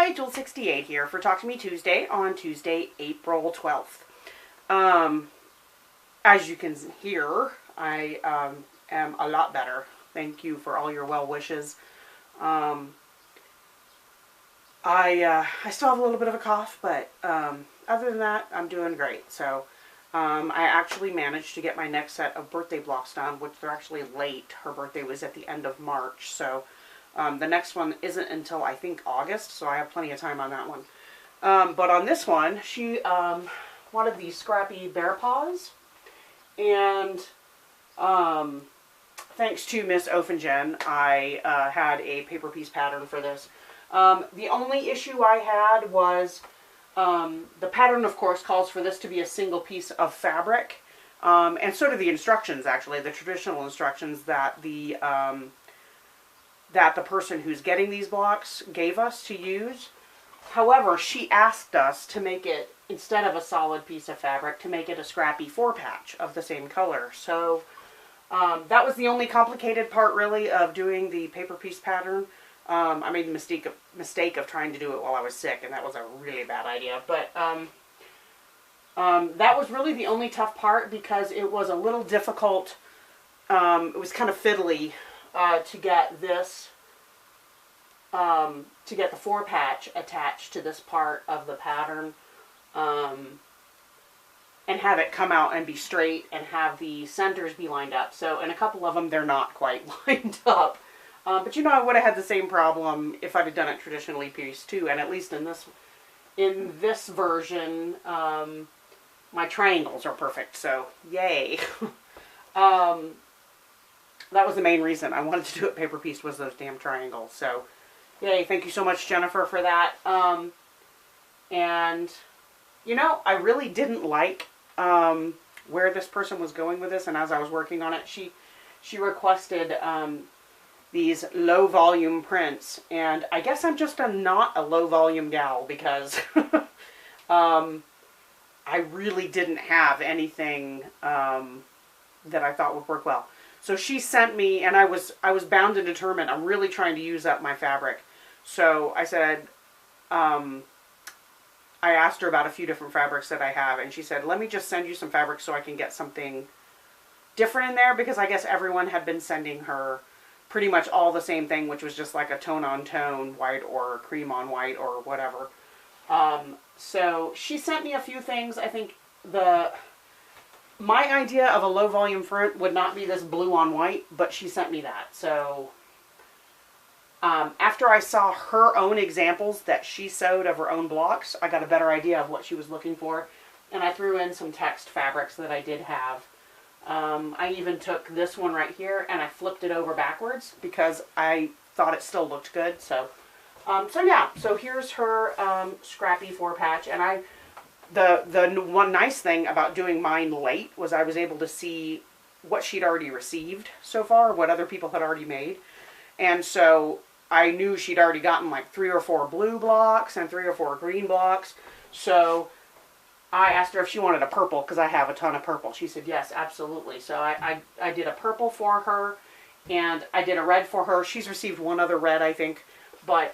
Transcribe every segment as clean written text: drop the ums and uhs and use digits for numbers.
Hi, jewells68 here for Talk to Me Tuesday on Tuesday, April 12th. As you can hear, I am a lot better. Thank you for all your well wishes. I still have a little bit of a cough, but other than that, I'm doing great. So I actually managed to get my next set of birthday blocks done, which they're actually late. Her birthday was at the end of March, so the next one isn't until, I think, August, so I have plenty of time on that one. But on this one, she wanted these scrappy bear paws, and thanks to Miss Offenjen, I had a paper piece pattern for this. The only issue I had was the pattern, of course, calls for this to be a single piece of fabric, and so do the instructions, actually, the traditional instructions that the person who's getting these blocks gave us to use. However, she asked us to make it, instead of a solid piece of fabric, to make it a scrappy 4-patch of the same color. So that was the only complicated part, really, of doing the paper piece pattern. I made the mistake of trying to do it while I was sick, and that was a really bad idea. But that was really the only tough part, because it was a little difficult. It was kind of fiddly to get this, to get the 4-patch attached to this part of the pattern, and have it come out and be straight and have the centers be lined up. So, in a couple of them, they're not quite lined up. But you know, I would have had the same problem if I'd have done it traditionally piece too, and at least in this version, my triangles are perfect, so yay. That was the main reason I wanted to do it paper piece, was those damn triangles. So, yay, thank you so much, Jennifer, for that. And, you know, I really didn't like where this person was going with this, and as I was working on it, she requested these low-volume prints, and I guess I'm just not a low-volume gal, because I really didn't have anything that I thought would work well. So she sent me, and I was bound and determined. I'm really trying to use up my fabric. So I said, I asked her about a few different fabrics that I have, and she said, let me just send you some fabric so I can get something different in there, because I guess everyone had been sending her pretty much all the same thing, which was just like a tone-on-tone white or cream-on-white or whatever. So she sent me a few things. I think my idea of a low volume print would not be this blue on white, but she sent me that. So after I saw her own examples that she sewed of her own blocks, I got a better idea of what she was looking for, and I threw in some text fabrics that I did have. I even took this one right here and I flipped it over backwards because I thought it still looked good. So yeah, so here's her scrappy 4-patch, and the one nice thing about doing mine late was I was able to see what she'd already received so far, what other people had already made. And so I knew she'd already gotten like 3 or 4 blue blocks and 3 or 4 green blocks. So I asked her if she wanted a purple, because I have a ton of purple. She said yes, absolutely. So I did a purple for her, and I did a red for her. She's received one other red, I think. But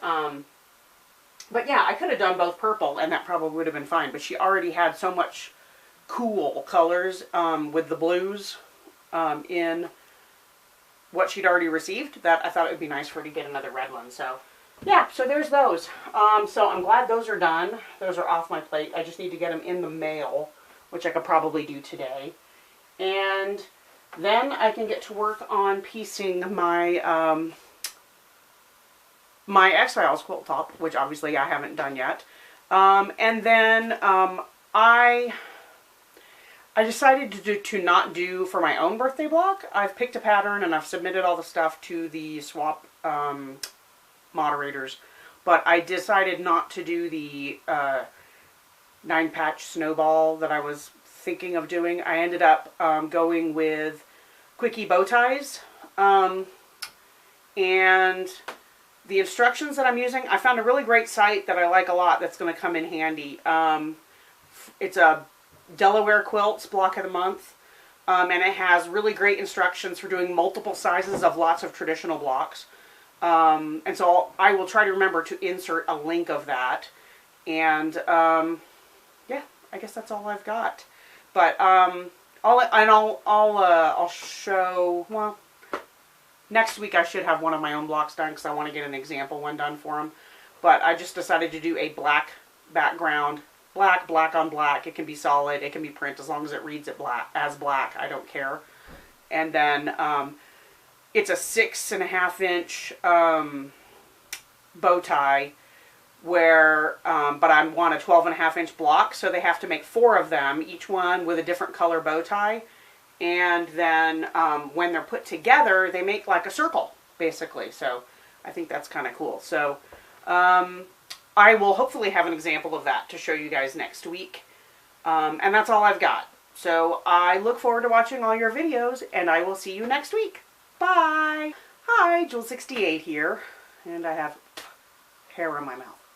yeah, I could have done both purple, and that probably would have been fine. But she already had so much cool colors with the blues in what she'd already received that I thought it would be nice for her to get another red one. So yeah, so there's those. So I'm glad those are done. Those are off my plate. I just need to get them in the mail, which I could probably do today. And then I can get to work on piecing my my X-Files quilt top, which obviously I haven't done yet. And then I decided to not do for my own birthday block. I've picked a pattern and I've submitted all the stuff to the swap moderators, but I decided not to do the 9-patch snowball that I was thinking of doing. I ended up going with quickie bow ties, and the instructions that I'm using, I found a really great site that I like a lot that's going to come in handy. It's a Delaware Quilts Block of the Month, and it has really great instructions for doing multiple sizes of lots of traditional blocks. And so I will try to remember to insert a link of that. And yeah, I guess that's all I've got. But I'll show, well, next week I should have one of my own blocks done because I want to get an example one done for them. But I just decided to do a black background, black on black. It can be solid, it can be print, as long as it reads it as black. I don't care. And then it's a 6.5 inch bow tie, where but I want a 12.5 inch block, so they have to make 4 of them, each one with a different color bow tie. And then when they're put together, they make like a circle, basically. So I think that's kind of cool. So I will hopefully have an example of that to show you guys next week. And that's all I've got. So I look forward to watching all your videos, and I will see you next week. Bye! Hi, jewells68 here, and I have hair in my mouth.